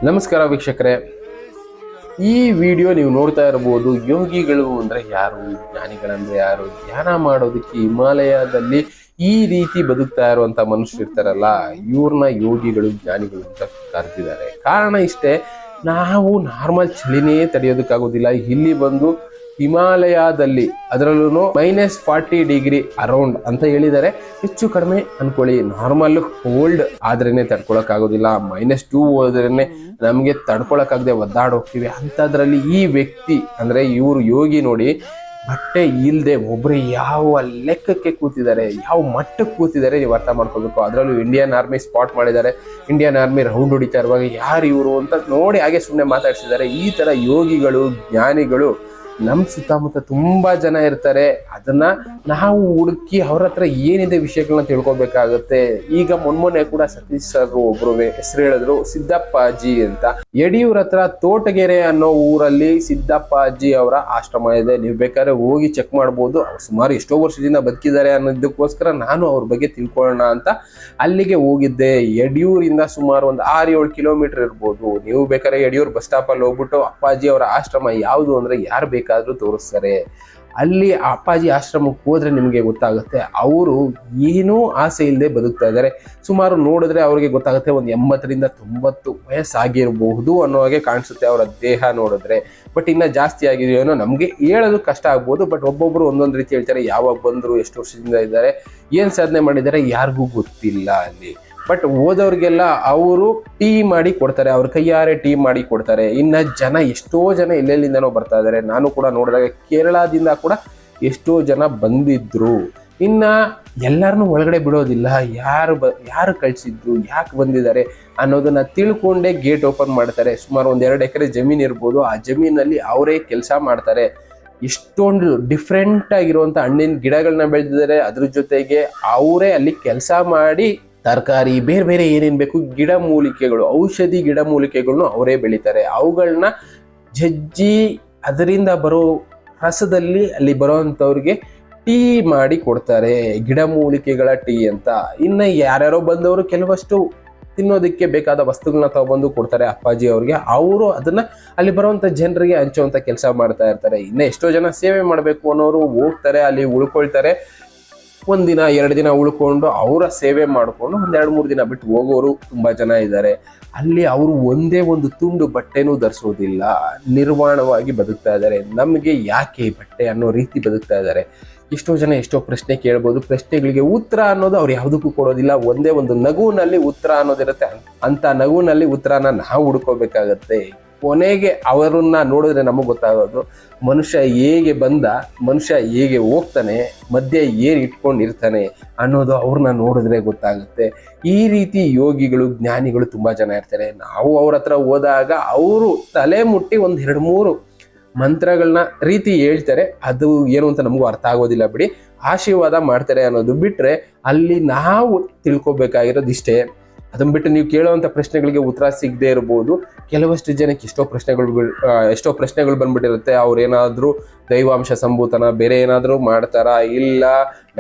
ನಮಸ್ಕಾರ ವೀಕ್ಷಕರೇ, ಈ ವಿಡಿಯೋ ನೀವು ನೋಡ್ತಾ ಇರಬಹುದು. ಯೋಗಿಗಳು ಅಂದ್ರೆ ಯಾರು, ಜ್ಞಾನಿಗಳಂದ್ರೆ ಯಾರು, ಧ್ಯಾನ ಮಾಡೋದಕ್ಕೆ ಹಿಮಾಲಯದಲ್ಲಿ ಈ ರೀತಿ ಬದುಕ್ತಾ ಇರುವಂತ ಮನುಷ್ಯರು ಇರ್ತಾರಲ್ಲ, ಇವ್ರನ್ನ ಯೋಗಿಗಳು ಜ್ಞಾನಿಗಳು ಅಂತ ಕರೆದಿದ್ದಾರೆ. ಕಾರಣ ಇಷ್ಟೇ, ನಾವು ನಾರ್ಮಲ್ ಚಳಿನೇ ತಡೆಯೋದಕ್ಕಾಗೋದಿಲ್ಲ. ಇಲ್ಲಿ ಬಂದು ಹಿಮಾಲಯದಲ್ಲಿ ಅದರಲ್ಲೂ -40 ಅರೌಂಡ್ ಅಂತ ಹೇಳಿದ್ದಾರೆ. ಹೆಚ್ಚು ಕಡಿಮೆ ಅನ್ಕೊಳ್ಳಿ, ನಾರ್ಮಲ್ ಕೋಲ್ಡ್ ಆದ್ರೇನೆ ತಡ್ಕೊಳಕ್ ಆಗೋದಿಲ್ಲ, -2 ಹೋದ್ರೇನೆ ನಮ್ಗೆ ತಡ್ಕೊಳಕ್ಕಾಗದೆ ಒದ್ದಾಡ್ ಹೋಗ್ತೀವಿ. ಅಂತದ್ರಲ್ಲಿ ಈ ವ್ಯಕ್ತಿ ಅಂದ್ರೆ ಇವ್ರು ಯೋಗಿ ನೋಡಿ, ಬಟ್ಟೆ ಇಲ್ದೆ ಒಬ್ರು ಯಾವ ಲೆಕ್ಕಕ್ಕೆ ಕೂತಿದ್ದಾರೆ, ಯಾವ ಮಟ್ಟಕ್ಕೆ ಕೂತಿದ್ದಾರೆ ನೀವು ಅರ್ಥ ಮಾಡ್ಕೋಬೇಕು. ಅದರಲ್ಲೂ ಇಂಡಿಯನ್ ಆರ್ಮಿ ಸ್ಪಾಟ್ ಮಾಡಿದ್ದಾರೆ. ಇಂಡಿಯನ್ ಆರ್ಮಿ ರೌಂಡ್ ಹೊಡಿತಾ ಇರುವಾಗ ಯಾರು ಇವರು ಅಂತ ನೋಡಿ ಹಾಗೆ ಸುಮ್ಮನೆ ಮಾತಾಡ್ಸಿದ್ದಾರೆ. ಈ ತರ ಯೋಗಿಗಳು, ಜ್ಞಾನಿಗಳು ನಮ್ಮ ಸುತ್ತಮುತ್ತ ತುಂಬಾ ಜನ ಇರ್ತಾರೆ. ಅದನ್ನ ನಾವು ಹುಡುಕಿ ಅವ್ರ ಹತ್ರ ಏನಿದೆ ವಿಷಯಗಳನ್ನ ತಿಳ್ಕೊಬೇಕಾಗುತ್ತೆ. ಈಗ ಮೊನ್ನೆ ಕೂಡ ಸತೀಶ್ ಸರ್ ಒಬ್ರು ಹೆಸರು ಹೇಳಿದ್ರು, ಸಿದ್ದಪ್ಪಾಜಿ ಅಂತ. ಯಡಿಯೂರ್ ಹತ್ರ ತೋಟಗೆರೆ ಅನ್ನೋ ಊರಲ್ಲಿ ಸಿದ್ದಪ್ಪಾಜಿ ಅವರ ಆಶ್ರಮ ಇದೆ. ನೀವು ಬೇಕಾದ್ರೆ ಹೋಗಿ ಚೆಕ್ ಮಾಡ್ಬೋದು. ಅವ್ರು ಸುಮಾರು ಎಷ್ಟೋ ವರ್ಷದಿಂದ ಬದುಕಿದ್ದಾರೆ ಅನ್ನೋದಕ್ಕೋಸ್ಕರ ನಾನು ಅವ್ರ ಬಗ್ಗೆ ತಿಳ್ಕೊಳ್ಳೋಣ ಅಂತ ಅಲ್ಲಿಗೆ ಹೋಗಿದ್ದೆ. ಯಡಿಯೂರಿಂದ ಸುಮಾರು ಒಂದು 6-7 ಕಿಲೋಮೀಟರ್ ಇರ್ಬೋದು. ನೀವು ಬೇಕಾದ್ರೆ ಯಡಿಯೂರ್ ಬಸ್ ಸ್ಟಾಪ್ ಅಲ್ಲಿ ಹೋಗ್ಬಿಟ್ಟು ಅಪ್ಪಾಜಿ ಅವರ ಆಶ್ರಮ ಯಾವುದು ಅಂದ್ರೆ ಯಾರು ಬೇಕಾದ್ರೂ ತೋರಿಸ್ತಾರೆ. ಅಲ್ಲಿ ಅಪ್ಪಾಜಿ ಆಶ್ರಮಕ್ಕೆ ಹೋದ್ರೆ ನಿಮಗೆ ಗೊತ್ತಾಗುತ್ತೆ ಅವರು ಏನೂ ಆಸೆ ಇಲ್ಲದೆ ಬದುಕ್ತಾ ಇದ್ದಾರೆ. ಸುಮಾರು ನೋಡಿದ್ರೆ ಅವ್ರಿಗೆ ಗೊತ್ತಾಗುತ್ತೆ ಒಂದು 80ರಿಂದ 90 ವಯಸ್ಸಾಗಿರಬಹುದು ಅನ್ನೋ ಹಾಗೆ ಕಾಣಿಸುತ್ತೆ ಅವರ ದೇಹ ನೋಡಿದ್ರೆ. ಬಟ್ ಇನ್ನ ಜಾಸ್ತಿ ಆಗಿದೆಯೇನೋ ನಮ್ಗೆ ಹೇಳೋದು ಕಷ್ಟ ಆಗ್ಬೋದು. ಬಟ್ ಒಬ್ಬೊಬ್ರು ಒಂದೊಂದು ರೀತಿ ಹೇಳ್ತಾರೆ. ಯಾವಾಗ ಬಂದ್ರು, ಎಷ್ಟು ವರ್ಷದಿಂದ ಇದ್ದಾರೆ, ಏನ್ ಸಾಧನೆ ಮಾಡಿದ್ದಾರೆ ಯಾರಿಗೂ ಗೊತ್ತಿಲ್ಲ ಅಲ್ಲಿ. ಬಟ್ ಓದೋರ್ಗೆಲ್ಲ ಅವರು ಟೀ ಮಾಡಿ ಕೊಡ್ತಾರೆ, ಅವ್ರ ಕೈಯಾರೆ ಟೀ ಮಾಡಿ ಕೊಡ್ತಾರೆ. ಇನ್ನ ಜನ ಎಷ್ಟೋ ಜನ ಎಲ್ಲೆಲ್ಲಿಂದನೋ ಬರ್ತಾ ಇದಾರೆ. ನಾನು ಕೂಡ ನೋಡಿದಾಗ ಕೇರಳದಿಂದ ಕೂಡ ಎಷ್ಟೋ ಜನ ಬಂದಿದ್ರು. ಇನ್ನ ಎಲ್ಲರನ್ನೂ ಒಳಗಡೆ ಬಿಡೋದಿಲ್ಲ. ಯಾರು ಕಳ್ಸಿದ್ರು, ಯಾಕೆ ಬಂದಿದ್ದಾರೆ ಅನ್ನೋದನ್ನ ತಿಳ್ಕೊಂಡೇ ಗೇಟ್ ಓಪನ್ ಮಾಡ್ತಾರೆ. ಸುಮಾರು 1-2 ಎಕರೆ ಜಮೀನ್ ಇರ್ಬೋದು. ಆ ಜಮೀನಲ್ಲಿ ಅವರೇ ಕೆಲಸ ಮಾಡ್ತಾರೆ. ಇಷ್ಟೊಂದು ಡಿಫ್ರೆಂಟ್ ಆಗಿರುವಂತ ಹಣ್ಣಿನ ಗಿಡಗಳನ್ನ ಬೆಳೆದಿದ್ದಾರೆ. ಅದ್ರ ಜೊತೆಗೆ ಅವರೇ ಅಲ್ಲಿ ಕೆಲಸ ಮಾಡಿ ತರಕಾರಿ, ಬೇರೆ ಬೇರೆ ಏನೇನ್ ಬೇಕು ಗಿಡಮೂಲಿಕೆಗಳು, ಔಷಧಿ ಗಿಡಮೂಲಿಕೆಗಳನ್ನು ಅವರೇ ಬೆಳಿತಾರೆ. ಅವುಗಳನ್ನ ಜಜ್ಜಿ ಅದರಿಂದ ಬರೋ ರಸದಲ್ಲಿ ಅಲ್ಲಿ ಬರೋವಂಥವ್ರಿಗೆ ಟೀ ಮಾಡಿ ಕೊಡ್ತಾರೆ, ಗಿಡಮೂಲಿಕೆಗಳ ಟೀ ಅಂತ. ಇನ್ನು ಯಾರ್ಯಾರೋ ಬಂದವರು ಕೆಲವಷ್ಟು ತಿನ್ನೋದಕ್ಕೆ ಬೇಕಾದ ವಸ್ತುಗಳನ್ನ ತಗೊಬಂದು ಕೊಡ್ತಾರೆ ಅಪ್ಪಾಜಿ ಅವ್ರಿಗೆ. ಅವರು ಅದನ್ನ ಅಲ್ಲಿ ಬರುವಂತ ಜನರಿಗೆ ಹಂಚುವಂತ ಕೆಲಸ ಮಾಡ್ತಾ ಇರ್ತಾರೆ. ಇನ್ನು ಎಷ್ಟೋ ಜನ ಸೇವೆ ಮಾಡಬೇಕು ಅನ್ನೋರು ಹೋಗ್ತಾರೆ, ಅಲ್ಲಿ ಉಳ್ಕೊಳ್ತಾರೆ. 1 ದಿನ 2 ದಿನ ಉಳ್ಕೊಂಡು ಅವರ ಸೇವೆ ಮಾಡಿಕೊಂಡು 1-2-3 ದಿನ ಬಿಟ್ಟು ಹೋಗೋರು ತುಂಬಾ ಜನ ಇದ್ದಾರೆ. ಅಲ್ಲಿ ಅವರು ಒಂದೇ ಒಂದು ತುಂಡು ಬಟ್ಟೆನೂ ಧರಿಸೋದಿಲ್ಲ, ನಿರ್ವಾಣವಾಗಿ ಬದುಕ್ತಾ ಇದ್ದಾರೆ. ನಮಗೆ ಯಾಕೆ ಬಟ್ಟೆ ಅನ್ನೋ ರೀತಿ ಬದುಕ್ತಾ ಇದ್ದಾರೆ. ಎಷ್ಟೋ ಜನ ಎಷ್ಟೋ ಪ್ರಶ್ನೆ ಕೇಳ್ಬೋದು. ಪ್ರಶ್ನೆಗಳಿಗೆ ಉತ್ತರ ಅನ್ನೋದು ಅವ್ರು ಯಾವುದಕ್ಕೂ ಕೊಡೋದಿಲ್ಲ. ಒಂದೇ ಒಂದು ನಗುವಿನಲ್ಲಿ ಉತ್ತರ ಅನ್ನೋದಿರುತ್ತೆ. ಅಂತ ನಗುವಿನಲ್ಲಿ ಉತ್ತರನ ನಾವು ಹುಡ್ಕೋಬೇಕಾಗತ್ತೆ. ಕೊನೆಗೆ ಅವರನ್ನ ನೋಡಿದ್ರೆ ನಮಗೆ ಗೊತ್ತಾಗೋದು ಮನುಷ್ಯ ಹೇಗೆ ಬಂದ, ಮನುಷ್ಯ ಹೇಗೆ ಹೋಗ್ತಾನೆ, ಮಧ್ಯೆ ಏನ್ ಇಟ್ಕೊಂಡಿರ್ತಾನೆ ಅನ್ನೋದು ಅವ್ರನ್ನ ನೋಡಿದ್ರೆ ಗೊತ್ತಾಗುತ್ತೆ. ಈ ರೀತಿ ಯೋಗಿಗಳು, ಜ್ಞಾನಿಗಳು ತುಂಬಾ ಜನ ಇರ್ತಾರೆ. ನಾವು ಅವ್ರ ಹತ್ರ ಹೋದಾಗ ಅವರು ತಲೆ ಮುಟ್ಟಿ 1-2-3 ಮಂತ್ರಗಳನ್ನ ರೀತಿ ಹೇಳ್ತಾರೆ. ಅದು ಏನು ಅಂತ ನಮಗೂ ಅರ್ಥ ಆಗೋದಿಲ್ಲ ಬಿಡಿ. ಆಶೀರ್ವಾದ ಮಾಡ್ತಾರೆ ಅನ್ನೋದು ಬಿಟ್ರೆ ಅಲ್ಲಿ ನಾವು ತಿಳ್ಕೊಬೇಕಾಗಿರೋದು ಇಷ್ಟೇ. ಅದನ್ನ ಬಿಟ್ಟು ನೀವು ಕೇಳುವಂತ ಪ್ರಶ್ನೆಗಳಿಗೆ ಉತ್ತರ ಸಿಗದೆ ಇರಬಹುದು. ಕೆಲವಷ್ಟು ಜನಕ್ಕೆ ಎಷ್ಟೋ ಪ್ರಶ್ನೆಗಳು ಬಂದ್ಬಿಟ್ಟಿರುತ್ತೆ. ಅವ್ರೇನಾದ್ರೂ ದೈವಾಂಶ ಸಂಭೂತನ, ಬೇರೆ ಏನಾದ್ರೂ ಮಾಡ್ತಾರಾ, ಇಲ್ಲ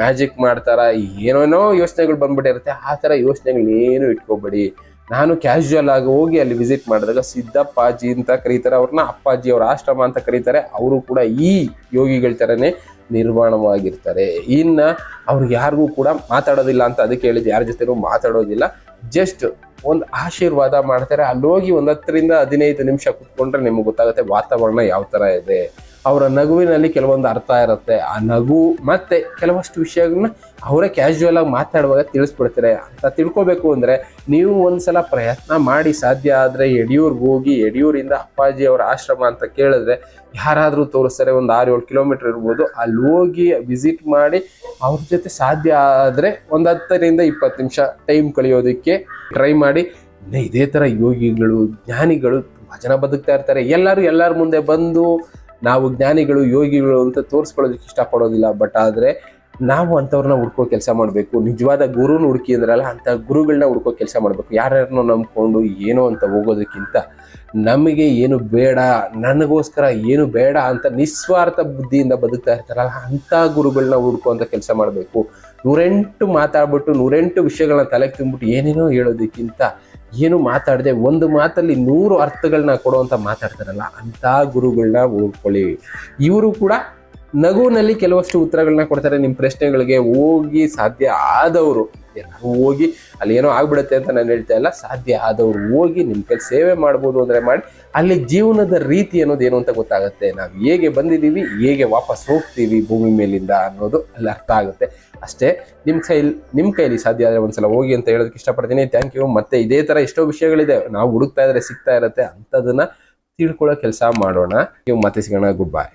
ಮ್ಯಾಜಿಕ್ ಮಾಡ್ತಾರಾ, ಏನೇನೋ ಯೋಚನೆಗಳು ಬಂದ್ಬಿಟ್ಟಿರುತ್ತೆ. ಆ ತರ ಯೋಚನೆಗಳೇನು ಇಟ್ಕೋಬೇಡಿ. ನಾನು ಕ್ಯಾಶುವಲ್ ಆಗಿ ಹೋಗಿ ಅಲ್ಲಿ ವಿಸಿಟ್ ಮಾಡಿದಾಗ ಸಿದ್ದಪ್ಪಾಜಿ ಅಂತ ಕರೀತಾರೆ ಅವ್ರನ್ನ, ಅಪ್ಪಾಜಿ ಅವರ ಆಶ್ರಮ ಅಂತ ಕರೀತಾರೆ. ಅವರು ಕೂಡ ಈ ಯೋಗಿಗಳ ತರನೇ ನಿರ್ವಾಣವಾಗಿರ್ತಾರೆ. ಇನ್ನ ಅವ್ರಿಗೆ ಯಾರಿಗೂ ಕೂಡ ಮಾತಾಡೋದಿಲ್ಲ ಅಂತ ಅದಕ್ಕೆ ಹೇಳಿದ್ದು, ಯಾರ ಜೊತೆನೂ ಮಾತಾಡೋದಿಲ್ಲ. ಜಸ್ಟ್ ಒಂದು ಆಶೀರ್ವಾದ ಮಾಡ್ತಾರೆ. ಅಲ್ಲಿ ಹೋಗಿ 10-15 ನಿಮಿಷ ಕುತ್ಕೊಂಡ್ರೆ ನಿಮ್ಗೆ ಗೊತ್ತಾಗುತ್ತೆ ವಾತಾವರಣ ಯಾವ ತರ ಇದೆ. ಅವರ ನಗುವಿನಲ್ಲಿ ಕೆಲವೊಂದು ಅರ್ಥ ಇರುತ್ತೆ. ಆ ನಗು ಮತ್ತೆ ಕೆಲವಷ್ಟು ವಿಷಯಗಳನ್ನ ಅವರೇ ಕ್ಯಾಶುವಲ್ ಆಗಿ ಮಾತಾಡುವಾಗ ತಿಳಿಸ್ಬಿಡ್ತಾರೆ. ಅಂತ ತಿಳ್ಕೊಬೇಕು ಅಂದ್ರೆ ನೀವು ಒಂದ್ಸಲ ಪ್ರಯತ್ನ ಮಾಡಿ. ಸಾಧ್ಯ ಆದ್ರೆ ಯಡಿಯೂರ್ಗೆ ಹೋಗಿ, ಯಡಿಯೂರಿಂದ ಅಪ್ಪಾಜಿ ಅವರ ಆಶ್ರಮ ಅಂತ ಕೇಳಿದ್ರೆ ಯಾರಾದ್ರೂ ತೋರಿಸ್ತಾರೆ. ಒಂದು 6-7 ಕಿಲೋಮೀಟರ್ ಇರ್ಬೋದು. ಅಲ್ಲಿ ಹೋಗಿ ವಿಸಿಟ್ ಮಾಡಿ ಅವ್ರ ಜೊತೆ ಸಾಧ್ಯ ಆದ್ರೆ ಒಂದು 10-20 ನಿಮಿಷ ಟೈಮ್ ಕಳಿಯೋದಕ್ಕೆ ಟ್ರೈ ಮಾಡಿ. ಇದೇ ತರ ಯೋಗಿಗಳು, ಜ್ಞಾನಿಗಳು ತುಂಬಾ ಜನ ಬದುಕ್ತಾ ಇರ್ತಾರೆ. ಎಲ್ಲರ ಮುಂದೆ ಬಂದು ನಾವು ಜ್ಞಾನಿಗಳು, ಯೋಗಿಗಳು ಅಂತ ತೋರಿಸ್ಕೊಳ್ಳೋದಕ್ಕೆ ಇಷ್ಟಪಡೋದಿಲ್ಲ. ಬಟ್ ಆದ್ರೆ ನಾವು ಅಂಥವ್ರನ್ನ ಹುಡ್ಕೋ ಕೆಲಸ ಮಾಡಬೇಕು. ನಿಜವಾದ ಗುರುನ ಹುಡುಕಿ ಅಂದ್ರಲ್ಲ, ಅಂಥ ಗುರುಗಳನ್ನ ಹುಡ್ಕೋ ಕೆಲಸ ಮಾಡಬೇಕು. ಯಾರ್ಯಾರನ್ನೋ ನಂಬ್ಕೊಂಡು ಏನೋ ಅಂತ ಹೋಗೋದಕ್ಕಿಂತ ನಮಗೆ ಏನು ಬೇಡ, ನನಗೋಸ್ಕರ ಏನು ಬೇಡ ಅಂತ ನಿಸ್ವಾರ್ಥ ಬುದ್ಧಿಯಿಂದ ಬದುಕ್ತಾ ಇರ್ತಾರಲ್ಲ, ಅಂಥ ಗುರುಗಳನ್ನ ಹುಡ್ಕೋ ಅಂತ ಕೆಲಸ ಮಾಡಬೇಕು. 108 ಮಾತಾಡ್ಬಿಟ್ಟು 108 ವಿಷಯಗಳನ್ನ ತಲೆಗೆ ತುಂಬಿಟ್ಟು ಏನೇನೋ ಹೇಳೋದಕ್ಕಿಂತ ಏನು ಮಾತಾಡದೆ ಒಂದು ಮಾತಲ್ಲಿ 100 ಅರ್ಥಗಳನ್ನ ಕೊಡುವಂತ ಮಾತಾಡ್ತಾರಲ್ಲ ಅಂತ ಗುರುಗಳನ್ನ ಓದ್ಕೊಳ್ಳಿ. ಇವರು ಕೂಡ ನಗುವಿನಲ್ಲಿ ಕೆಲವಷ್ಟು ಉತ್ತರಗಳನ್ನ ಕೊಡ್ತಾರೆ ನಿಮ್ಮ ಪ್ರಶ್ನೆಗಳಿಗೆ. ಹೋಗಿ ಸಾಧ್ಯ ಆದವರು, ಎಲ್ಲರೂ ಹೋಗಿ ಅಲ್ಲಿ ಏನೋ ಆಗ್ಬಿಡುತ್ತೆ ಅಂತ ನಾನು ಹೇಳ್ತಾ ಇಲ್ಲ, ಸಾಧ್ಯ ಆದವ್ರು ಹೋಗಿ ನಿಮ್ಮ ಕೈ ಸೇವೆ ಮಾಡ್ಬೋದು ಅಂದ್ರೆ ಮಾಡಿ. ಅಲ್ಲಿ ಜೀವನದ ರೀತಿ ಅನ್ನೋದು ಏನು ಅಂತ ಗೊತ್ತಾಗುತ್ತೆ. ನಾವು ಹೇಗೆ ಬಂದಿದ್ದೀವಿ, ಹೇಗೆ ವಾಪಸ್ ಹೋಗ್ತೀವಿ ಭೂಮಿ ಮೇಲಿಂದ ಅನ್ನೋದು ಅಲ್ಲಿ ಅರ್ಥ ಆಗುತ್ತೆ ಅಷ್ಟೇ. ನಿಮ್ಮ ಕೈಲಿ ಸಾಧ್ಯ ಆದರೆ ಒಂದ್ಸಲ ಹೋಗಿ ಅಂತ ಹೇಳೋದಕ್ಕೆ ಇಷ್ಟಪಡ್ತೀನಿ. Thank you. ಮತ್ತೆ ಇದೇ ತರ ಎಷ್ಟೋ ವಿಷಯಗಳಿದೆ, ನಾವು ಹುಡುಕ್ತಾ ಇದ್ರೆ ಸಿಗ್ತಾ ಇರುತ್ತೆ, ಅಂಥದನ್ನ ತಿಳ್ಕೊಳ್ಳೋ ಕೆಲಸ ಮಾಡೋಣ. ನೀವು ಮತ್ತೆ ಸಿಗೋಣ. Good bye.